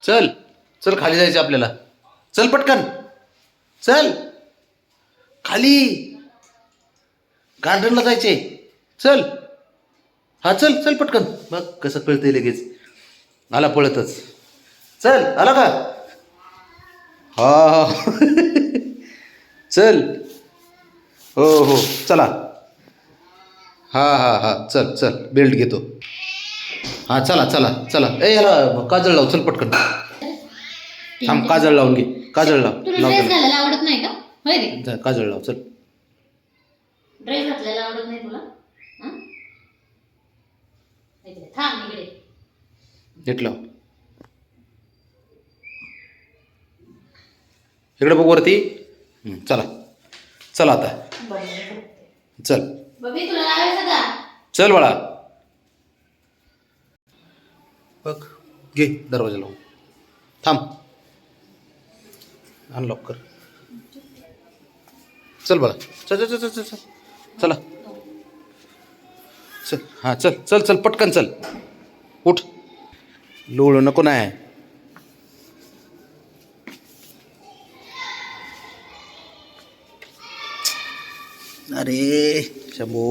चल चल खाली जायचं आपल्याला. चल पटकन चल खाली गार्डनला जायचे. चल हा चल चल पटकन. बघ कसं कळतंय लगेच. आला पळतच. चल आला का? हा हा चल. हो हो चला. हा हा हा चल चल बेल्ट घेतो. हा चला चला चला. ए याला काजळ लाव. चल पटकन थांब. काजळ लावून घे. काजळ लाव. तुला लाव ड्रेस त्याला. घालायला आवडत नाही का? होय रे, जा, काजळ लाव. चल ड्रेस घातलेला आवडत नाही तुला? हं? इकडे थांब, इकडे. नीट लाव. इकडे बघ वरती. चला चला आता. चल बबी तुला लावायचं का? चल बाळा. बघ घे दरवाजा लावून. थांब. अनलॉक कर. चल बाळा. चल चल चल चल चल. चला चल. हां चल चल चल पटकन चल. उठ. लोळू नको नाही. अरे शंभो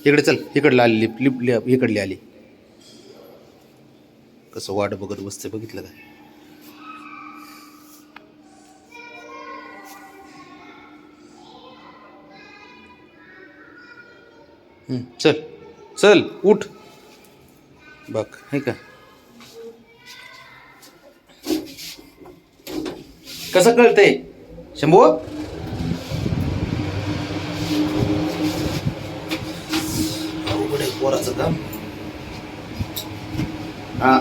इकडे चल. इकडला आली लिप लिप लिप इकडली आली. कसं वाट बघत बसते बघितलं का? चल चल उठ. बघ हे का कसं कळतंय शंभू? अवघड आहे पोराचं काम. हा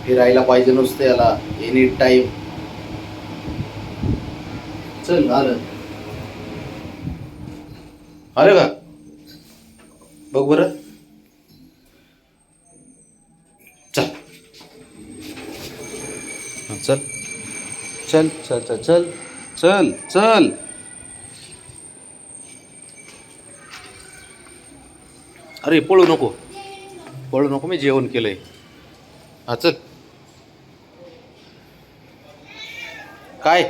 फिरायला पाहिजे नुसतं याला एनी टाइम. चल आलं. आलं का? बघ बरं. चल हा, चल चल चल चल चल चल चल. अरे पळू नको. पळू नको. मी जेवण केलंय. हा चल. काय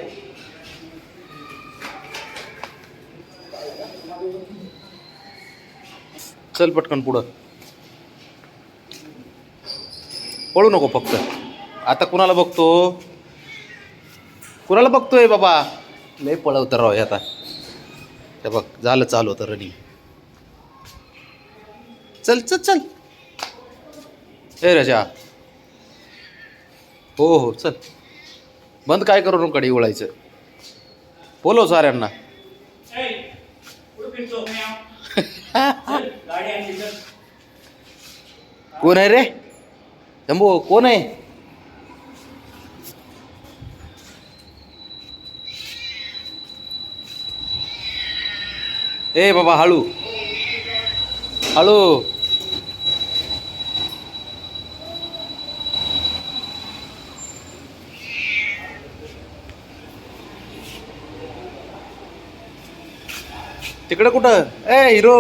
चल पटकन पुढं. पळू नको फक्त. आता कुणाला बघतो? कुणाला बघतोय बाबा? लय पळवतं राव हे आता. हे बघ झालं चालू होतं रनिंग. चल चल चल. ए राजा. हो हो चल. बंद काय करू नको कडे उळायचं. बोलव साऱ्यांना. कोण आहे रे? शंभू कोण आहे? ए बाबा हळू हळू. तिकडे कुठं? ए हिरो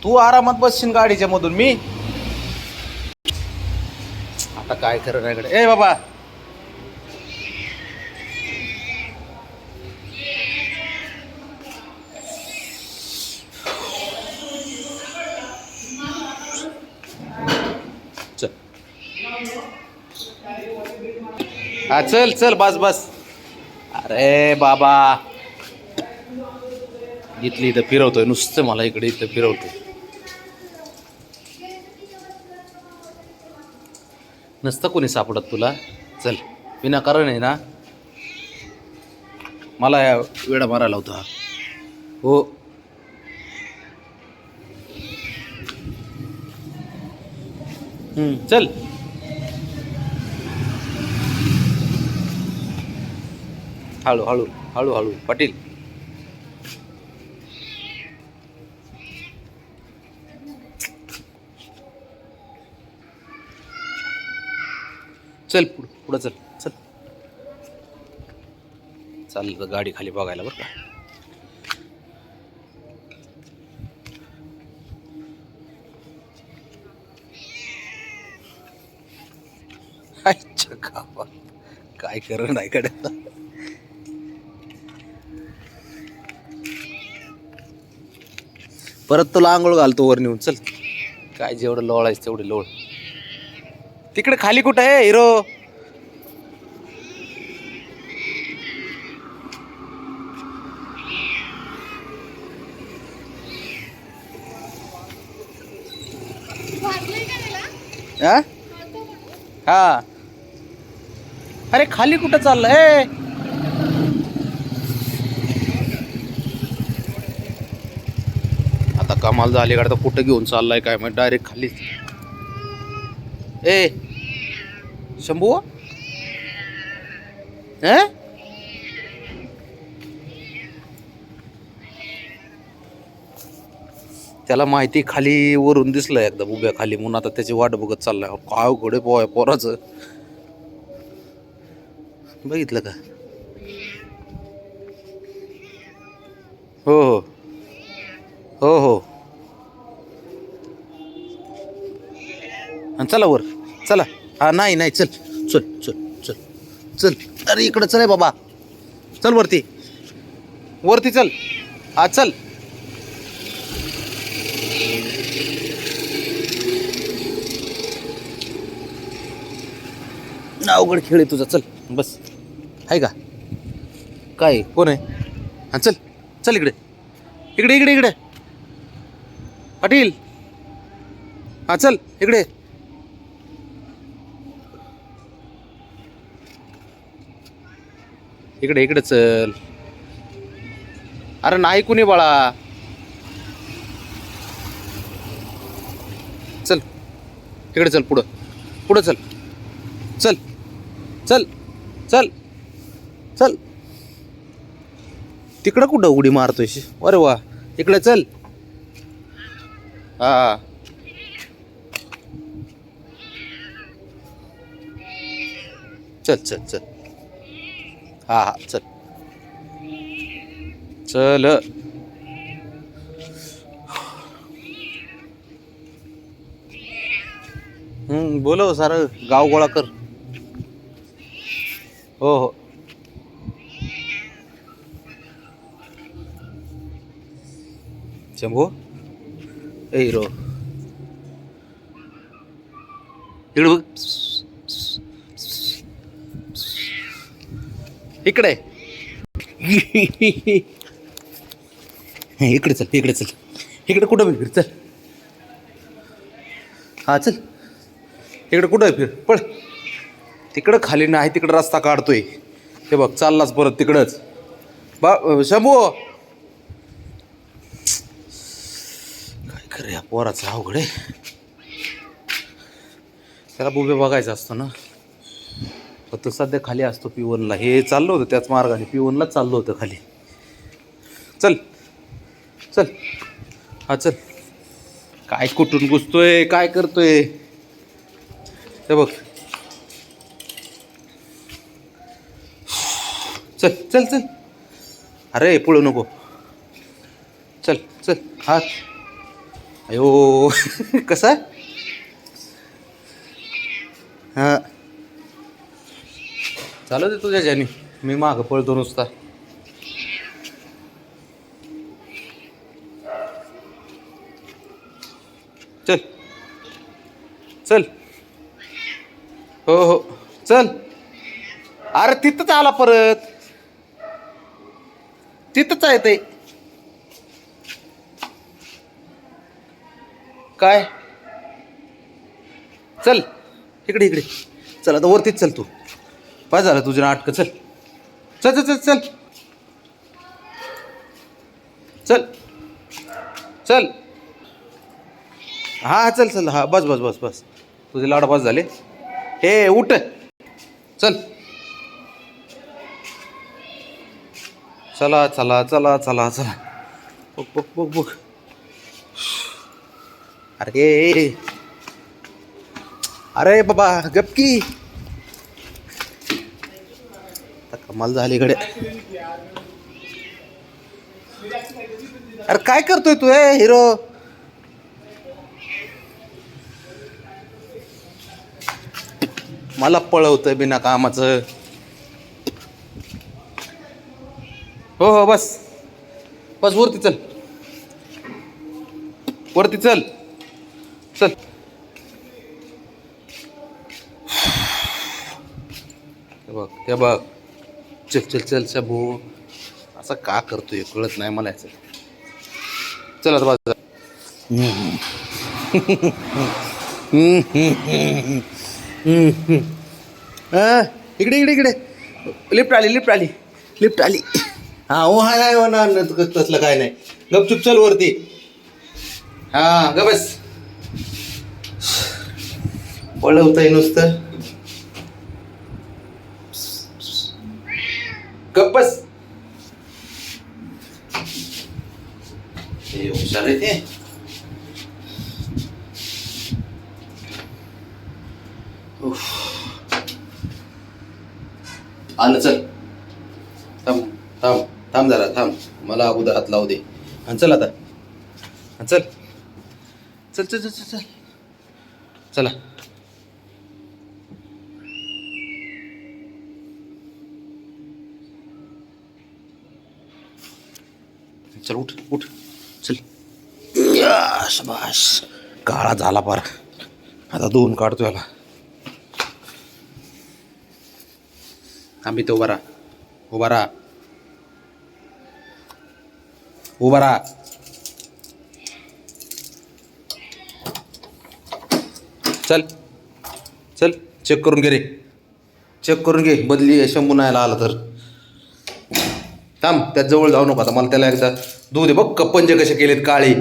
तू आरामात बसशील गाडीच्या मधून. मी आता काय खरं नाही कडे. ए बाबा चल. हा चल चल बस बस. अरे बाबा इथली इथं फिरवतोय नुसतं. मला इकडे इथं फिरवतोय. नसतं कोणी सापडत तुला. चल विनाकारण आहे ना मला या वेळा मारायला होता. हो चल. हळू हळू हळू हळू पाटील. चल पुढं पुढं चल चल. चाललं गाडी खाली बघायला बरं का. अच्छा गावात काय करण नाही कडे. परत तुला आंघोळ घालतो वर नेऊन चल. काय जेवढं लोळायचं तेवढे लोळ. तिकडे खाली कुठं आहे हिरो? हा हा. अरे खाली कुठं चाललंय? आता कमाल झाली गाडी. तर कुठं घेऊन चाललाय काय मग डायरेक्ट खाली. ए शंभू त्याला माहिती खाली वरून दिसलं एकदा उभ्या खाली म्हणून आता त्याची वाट बघत चाललाय. काय घोडे पोराचं बघितलं का? हो हो हो हो. चला वर चला. हा नाही नाही चल चल चल चल चल. अरे इकडं चल बाबा. चल वरती वरती चल. हा चल. अवघड खेळ आहे तुझा. चल बस. आहे का? काय कोण आहे? हा चल चल इकडे इकडे इकडे इकडे. पाटील हा चल इकडे. इकडे इकडे चल. अरे नाही कुणी बाळा. चल इकडे चल. पुढं पुढं चल. चल चल चल चल. तिकडं कुठं उडी मारतोय? अरे वा. इकडे चल. हा चल चल चल. हा हा चल चल. बोलव सारं गाव गोळा कर. हो हो. शंभू ए हिरो इकडे बघ. इकडे इकडे चल इकडे चल. इकडे कुठं फिर चल. हा चल. इकडे कुठं फिर पळ. तिकडं खाली नाही तिकडं रस्ता काढतोय. ते बघ चाललाच परत तिकडंच. शंभू काय खरं या पोराचं अवघड आहे. त्याला बुबे बघायचं असतं ना. फक्त सध्या खाली असतो P1ला. हे चाललं होतं त्याच मार्गाने P1लाच चाललं होतं खाली. चल चल. हा चल. काय कुठून घुसतोय काय करतोय ते बघ. चल चल चल. अरे पळू नको. चल चल. हा अयो कसा. हा चालू दे तुझ्या ज्यानी. मी मागं पळतो नुसता. चल चल. हो हो चल. अरे तिथंच आला परत. तिथंच आहे ते. काय चल इकडे इकडे. चल आता वरतीच चल तू. पाय झालं तुझं नाटकं. चल चल चल चल चल चल. हा चल चल. हा बस बस बस बस. तुझे लाड बस झाले. हे उठ. चल चला चला चला चला चला. बघ बघ बघ बघ. अरे अरे बाबा गपकी. कमाल झाली कडे. अरे काय करतोय तू हिरो? मला पळवतंय बिना कामाचं. हो हो बस बस वरती चल, वरती चल चल. ते बघ चल चल चल शंभू. असं का करतोय कळत नाही मला याचं. चल आता बाजूला. इकडे इकडे इकडे लिफ्ट आली लिफ्ट आली लिफ्ट आली. हा हो हाय हाय हो ना तसलं काय नाही. गपचूप चल वरती. हा ग बस. पळवतंय नुसतं. गप बस. हे हुशार आहे ते. उफ. आलं चल. थांब थांब थांब जरा थांब. मला अगोदर हात लावू दे. आणि चल आता. चल चल चल चल चल चला. चल उठ उठ चल. शबाश. काळा झाला पार. आता 2 काढतो याला. आम्ही तो उभा राहा उभा राहा उभा राहा. चल चल चेक करून घे रे. चेक करून घे. बदली शंभू नाही आला तर थांब. त्यात जवळ जाऊ नको आता. मला त्याला एकदा धुऊ दे. बघ पंजे कसे केलेत काळे.